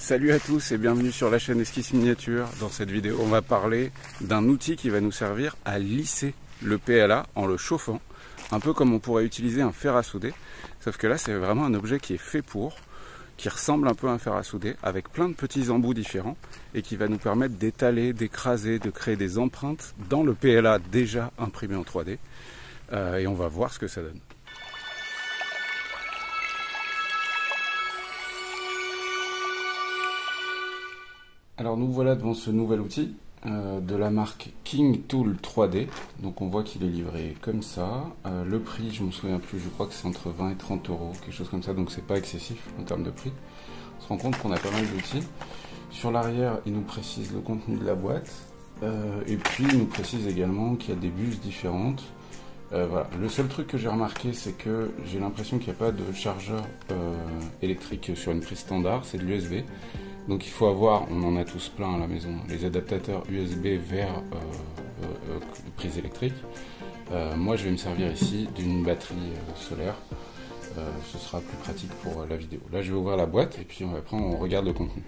Salut à tous et bienvenue sur la chaîne Esquisse Miniature. Dans cette vidéo, on va parler d'un outil qui va nous servir à lisser le PLA en le chauffant, un peu comme on pourrait utiliser un fer à souder, sauf que là c'est vraiment un objet qui est fait pour, qui ressemble un peu à un fer à souder, avec plein de petits embouts différents et qui va nous permettre d'étaler, d'écraser, de créer des empreintes dans le PLA déjà imprimé en 3D et on va voir ce que ça donne. Alors nous voilà devant ce nouvel outil de la marque King Tool 3D. Donc on voit qu'il est livré comme ça. Le prix, je me souviens plus, je crois que c'est entre 20 et 30 euros, quelque chose comme ça, donc c'est pas excessif en termes de prix. On se rend compte qu'on a pas mal d'outils. Sur l'arrière, il nous précise le contenu de la boîte et puis il nous précise également qu'il y a des buses différentes. Voilà. Le seul truc que j'ai remarqué, c'est que j'ai l'impression qu'il n'y a pas de chargeur électrique sur une prise standard, c'est de l'USB. Donc il faut avoir, on en a tous plein à la maison, les adaptateurs USB vers prise électrique. Moi je vais me servir ici d'une batterie solaire, ce sera plus pratique pour la vidéo. Là je vais ouvrir la boîte et puis après on regarde le contenu.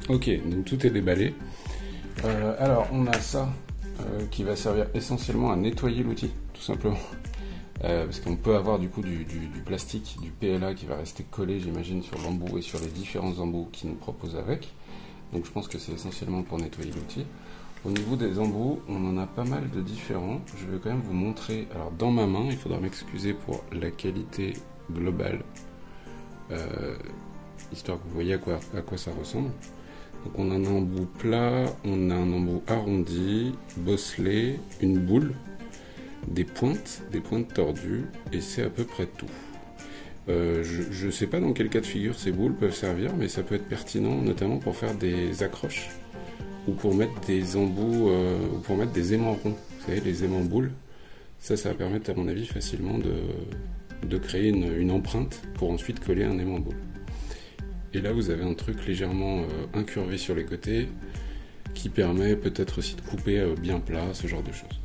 Ok, donc tout est déballé. Alors on a ça qui va servir essentiellement à nettoyer l'outil, tout simplement. Parce qu'on peut avoir du coup du plastique, du PLA qui va rester collé, j'imagine, sur l'embout et sur les différents embouts qu'ils nous proposent avec. Donc je pense que c'est essentiellement pour nettoyer l'outil. Au niveau des embouts, on en a pas mal de différents. Je vais quand même vous montrer. Alors dans ma main, il faudra m'excuser pour la qualité globale, histoire que vous voyez à quoi ça ressemble. Donc on a un embout plat, on a un embout arrondi, bosselé, une boule, des pointes tordues, et c'est à peu près tout. Je ne sais pas dans quel cas de figure ces boules peuvent servir, mais ça peut être pertinent, notamment pour faire des accroches, ou pour mettre des embouts, ou pour mettre des aimants ronds. Vous savez, les aimants boules, ça va permettre à mon avis facilement de créer une empreinte pour ensuite coller un aimant boule. Et là vous avez un truc légèrement incurvé sur les côtés qui permet peut-être aussi de couper bien plat, ce genre de choses.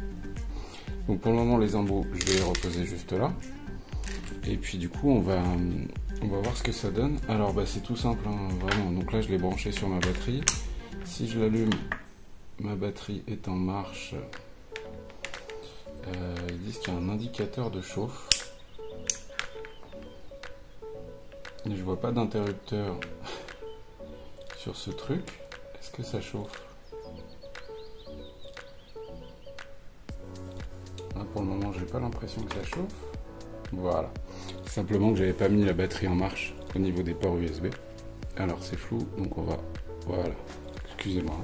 Donc pour le moment les embouts je vais les reposer juste là. Et puis du coup on va voir ce que ça donne. Alors c'est tout simple hein, vraiment. Donc là je l'ai branché sur ma batterie. Si je l'allume, ma batterie est en marche. Ils disent qu'il y a un indicateur de chauffe. Je vois pas d'interrupteur sur ce truc. Est-ce que ça chauffe? Là, pour le moment, j'ai pas l'impression que ça chauffe. Voilà. Simplement que j'avais pas mis la batterie en marche au niveau des ports USB. Alors c'est flou, donc on va. Voilà. Excusez-moi.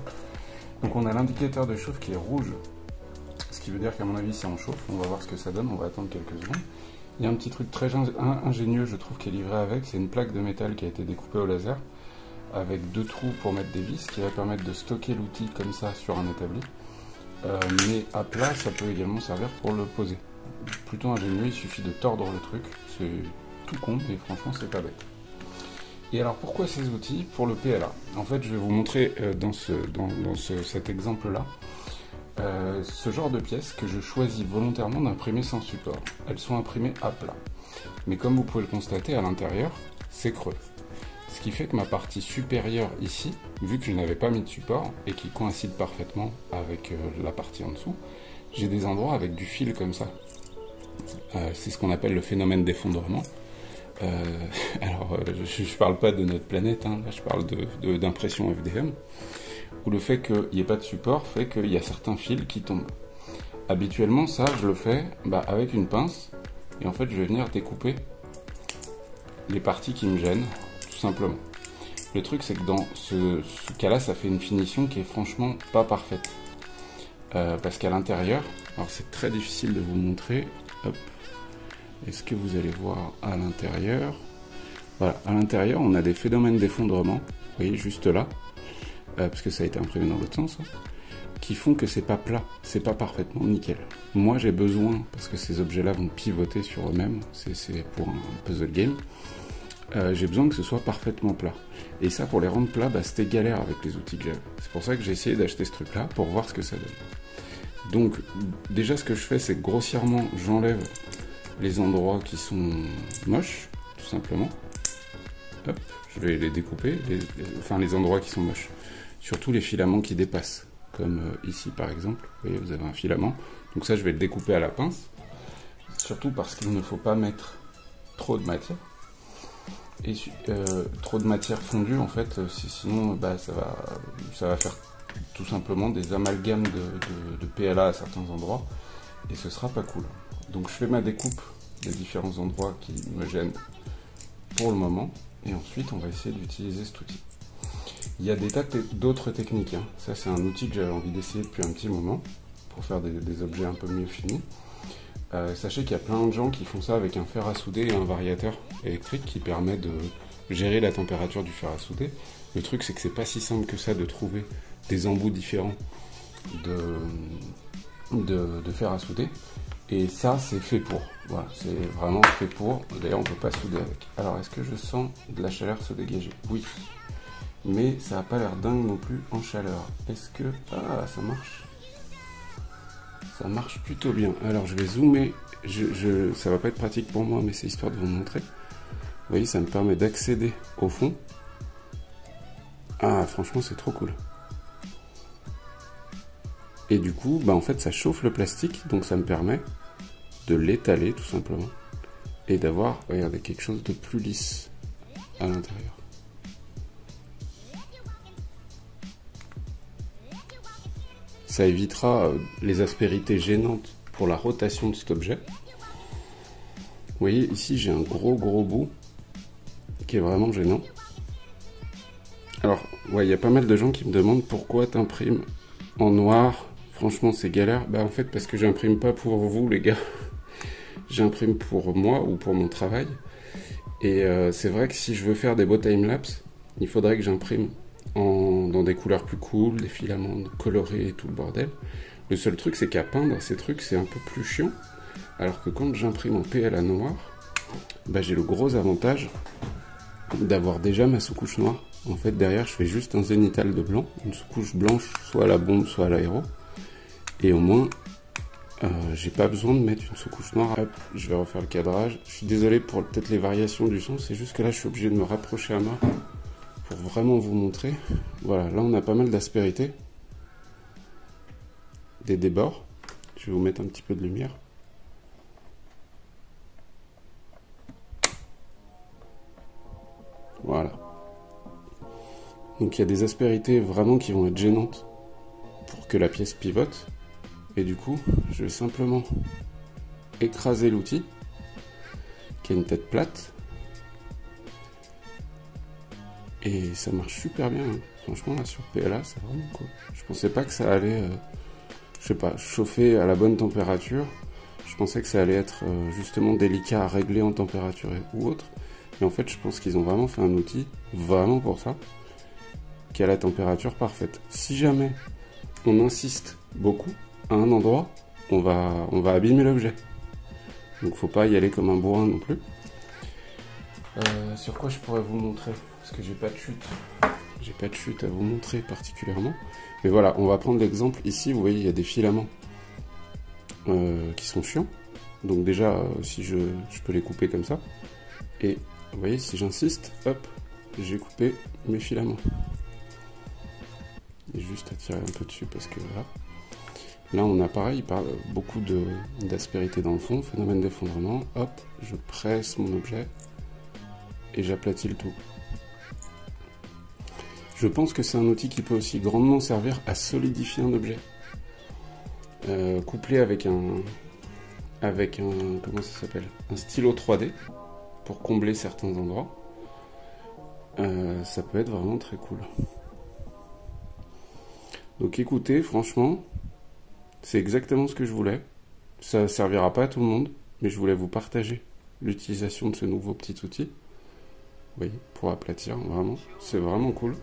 Donc on a l'indicateur de chauffe qui est rouge. Ce qui veut dire qu'à mon avis, si on chauffe, on va voir ce que ça donne. On va attendre quelques secondes. Il y a un petit truc très ingénieux, je trouve, qui est livré avec. C'est une plaque de métal qui a été découpée au laser avec 2 trous pour mettre des vis, qui va permettre de stocker l'outil comme ça sur un établi. Mais à plat, ça peut également servir pour le poser. Plutôt ingénieux, il suffit de tordre le truc. C'est tout con, mais franchement, c'est pas bête. Et alors, pourquoi ces outils? Pour le PLA. En fait, je vais vous montrer dans cet exemple-là. Ce genre de pièces que je choisis volontairement d'imprimer sans support. Elles sont imprimées à plat. Mais comme vous pouvez le constater, à l'intérieur, c'est creux. Ce qui fait que ma partie supérieure ici, vu que je n'avais pas mis de support et qui coïncide parfaitement avec la partie en dessous, j'ai des endroits avec du fil comme ça. C'est ce qu'on appelle le phénomène d'effondrement. Alors, je ne parle pas de notre planète, hein, là je parle d'impression FDM. Où le fait qu'il n'y ait pas de support fait qu'il y a certains fils qui tombent. Habituellement, ça, je le fais avec une pince, et en fait, je vais venir découper les parties qui me gênent, tout simplement. Le truc, c'est que dans ce cas-là, ça fait une finition qui est franchement pas parfaite. Parce qu'à l'intérieur, alors c'est très difficile de vous montrer, hop, est-ce que vous allez voir à l'intérieur? Voilà, à l'intérieur, on a des phénomènes d'effondrement, vous voyez, juste là, parce que ça a été imprimé dans l'autre sens, hein, qui font que c'est pas plat, c'est pas parfaitement nickel. Moi j'ai besoin, parce que ces objets-là vont pivoter sur eux-mêmes, c'est pour un puzzle game, j'ai besoin que ce soit parfaitement plat. Et ça, pour les rendre plats, bah, c'était galère avec les outils que j'avais. C'est pour ça que j'ai essayé d'acheter ce truc-là, pour voir ce que ça donne. Donc, déjà, ce que je fais, c'est que grossièrement, j'enlève les endroits qui sont moches, tout simplement. Hop, je vais les découper, enfin les endroits qui sont moches. Surtout les filaments qui dépassent, comme ici par exemple. Vous voyez, vous avez un filament. Donc ça, je vais le découper à la pince. Surtout parce qu'il ne faut pas mettre trop de matière. Et trop de matière fondue, en fait, sinon bah, ça va faire tout simplement des amalgames de PLA à certains endroits. Et ce sera pas cool. Donc je fais ma découpe des différents endroits qui me gênent pour le moment. Et ensuite, on va essayer d'utiliser cet outil. Il y a des tas d'autres techniques. Hein. Ça, c'est un outil que j'avais envie d'essayer depuis un petit moment pour faire des objets un peu mieux finis. Sachez qu'il y a plein de gens qui font ça avec un fer à souder et un variateur électrique qui permet de gérer la température du fer à souder. Le truc, c'est que c'est pas si simple que ça de trouver des embouts différents de fer à souder. Et ça, c'est fait pour. Voilà, c'est vraiment fait pour. D'ailleurs, on ne peut pas souder avec. Alors, est-ce que je sens de la chaleur se dégager? Oui. Mais ça n'a pas l'air dingue non plus en chaleur. Est-ce que... Ah, ça marche. Ça marche plutôt bien. Alors, je vais zoomer. Ça va pas être pratique pour moi, mais c'est histoire de vous montrer. Vous voyez, ça me permet d'accéder au fond. Ah, franchement, c'est trop cool. Et du coup, bah, en fait, ça chauffe le plastique, donc ça me permet de l'étaler tout simplement et d'avoir, regardez, quelque chose de plus lisse à l'intérieur. Ça évitera les aspérités gênantes pour la rotation de cet objet. Vous voyez, ici j'ai un gros bout qui est vraiment gênant. Alors, ouais, il y a pas mal de gens qui me demandent pourquoi t'imprimes en noir. Franchement, c'est galère. Bah, en fait, parce que j'imprime pas pour vous, les gars. J'imprime pour moi ou pour mon travail. Et c'est vrai que si je veux faire des beaux timelapse, il faudrait que j'imprime dans des couleurs plus cool, des filaments colorés et tout le bordel. Le seul truc, c'est qu'à peindre, ces trucs, c'est un peu plus chiant. Alors que quand j'imprime en PLA noir, bah, j'ai le gros avantage d'avoir déjà ma sous-couche noire. En fait, derrière, je fais juste un zénithal de blanc, une sous-couche blanche, soit à la bombe, soit à l'aéro. Et au moins, j'ai pas besoin de mettre une sous-couche noire. Hop, je vais refaire le cadrage. Je suis désolé pour peut-être les variations du son, c'est juste que là, je suis obligé de me rapprocher à mort pour vraiment vous montrer. Voilà, là, on a pas mal d'aspérité. Des débords. Je vais vous mettre un petit peu de lumière. Voilà. Donc il y a des aspérités vraiment qui vont être gênantes pour que la pièce pivote. Et du coup, je vais simplement écraser l'outil, qui a une tête plate. Et ça marche super bien. Hein. Franchement, là, sur PLA, c'est vraiment cool. Je pensais pas que ça allait, je sais pas, chauffer à la bonne température. Je pensais que ça allait être justement délicat à régler en température ou autre. Mais en fait, je pense qu'ils ont vraiment fait un outil, vraiment pour ça, qui a la température parfaite. Si jamais on insiste beaucoup à un endroit, on va abîmer l'objet. Donc faut pas y aller comme un bourrin non plus. Sur quoi je pourrais vous montrer? Parce que j'ai pas de chute. J'ai pas de chute à vous montrer particulièrement. Mais voilà, on va prendre l'exemple. Ici, vous voyez, il y a des filaments qui sont chiants. Donc déjà, si je peux les couper comme ça. Et vous voyez, si j'insiste, hop, j'ai coupé mes filaments. Et juste à tirer un peu dessus parce que voilà. Là, on a pareil, beaucoup d'aspérité dans le fond, phénomène d'effondrement. Hop, je presse mon objet et j'aplatis le tout. Je pense que c'est un outil qui peut aussi grandement servir à solidifier un objet. Couplé avec un comment ça s'appelle, un stylo 3D pour combler certains endroits. Ça peut être vraiment très cool. Donc écoutez, franchement, c'est exactement ce que je voulais. Ça ne servira pas à tout le monde, mais je voulais vous partager l'utilisation de ce nouveau petit outil. Oui, pour aplatir, vraiment. C'est vraiment cool.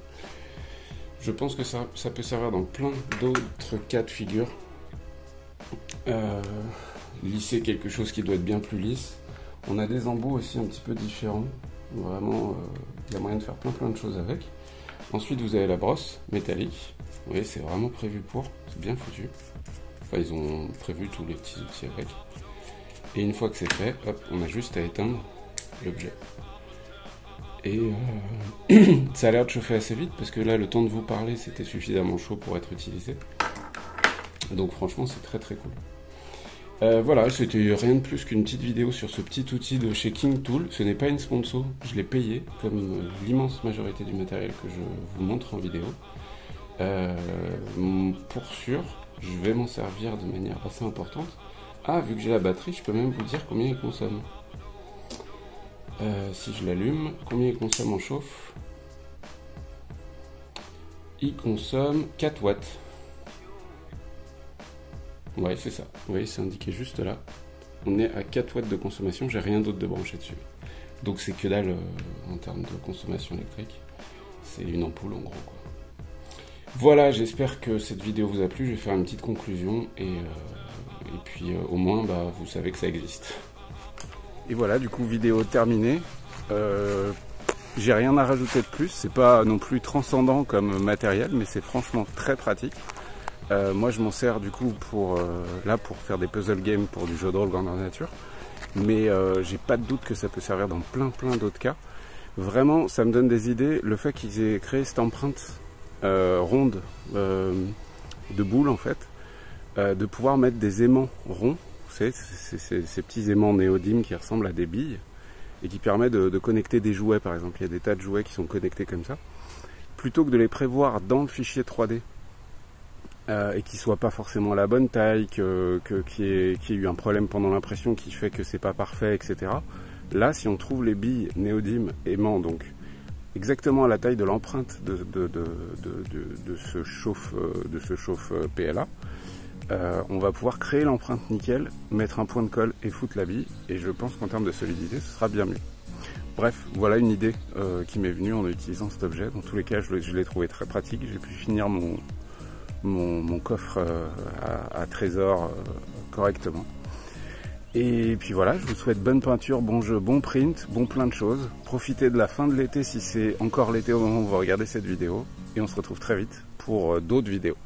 Je pense que ça peut servir dans plein d'autres cas de figure. Lisser quelque chose qui doit être bien plus lisse. On a des embouts aussi un petit peu différents. Vraiment, il y a moyen de faire plein de choses avec. Ensuite, vous avez la brosse métallique. Vous voyez, c'est vraiment prévu pour, c'est bien foutu. Enfin, ils ont prévu tous les petits outils avec. Et une fois que c'est fait, hop, on a juste à éteindre l'objet. Et ça a l'air de chauffer assez vite parce que là, le temps de vous parler, c'était suffisamment chaud pour être utilisé. Donc franchement, c'est très cool. Voilà, c'était rien de plus qu'une petite vidéo sur ce petit outil de chez King Tool. Ce n'est pas une sponsor, je l'ai payé, comme l'immense majorité du matériel que je vous montre en vidéo. Pour sûr, je vais m'en servir de manière assez importante. Ah, vu que j'ai la batterie, je peux même vous dire combien il consomme. Si je l'allume, combien il consomme en chauffe? Il consomme 4 watts. Ouais, c'est ça. Vous voyez, c'est indiqué juste là. On est à 4 watts de consommation, j'ai rien d'autre de branché dessus. Donc c'est que dalle en termes de consommation électrique. C'est une ampoule en gros, quoi. Voilà, j'espère que cette vidéo vous a plu. Je vais faire une petite conclusion et puis au moins bah, vous savez que ça existe. Et voilà, du coup, vidéo terminée. J'ai rien à rajouter de plus. C'est pas non plus transcendant comme matériel, mais c'est franchement très pratique. Moi, je m'en sers du coup pour faire des puzzle games pour du jeu de rôle grandeur nature. Mais j'ai pas de doute que ça peut servir dans plein d'autres cas. Vraiment, ça me donne des idées. Le fait qu'ils aient créé cette empreinte ronde de boule en fait, de pouvoir mettre des aimants ronds. Vous savez, ces petits aimants néodymes qui ressemblent à des billes et qui permettent de connecter des jouets par exemple. Il y a des tas de jouets qui sont connectés comme ça. Plutôt que de les prévoir dans le fichier 3D et qui ne soient pas forcément à la bonne taille, qu'il y ait eu un problème pendant l'impression qui fait que c'est pas parfait, etc. Là, si on trouve les billes néodymes aimants, donc exactement à la taille de l'empreinte de ce chauffe PLA, on va pouvoir créer l'empreinte nickel, mettre un point de colle et foutre la bille, et je pense qu'en termes de solidité ce sera bien mieux. Bref, voilà une idée qui m'est venue en utilisant cet objet. Dans tous les cas, je l'ai trouvé très pratique. J'ai pu finir mon coffre à trésor correctement. Et puis voilà, je vous souhaite bonne peinture, bon jeu, bon print, bon plein de choses. Profitez de la fin de l'été si c'est encore l'été au moment où vous regardez cette vidéo. Et on se retrouve très vite pour d'autres vidéos.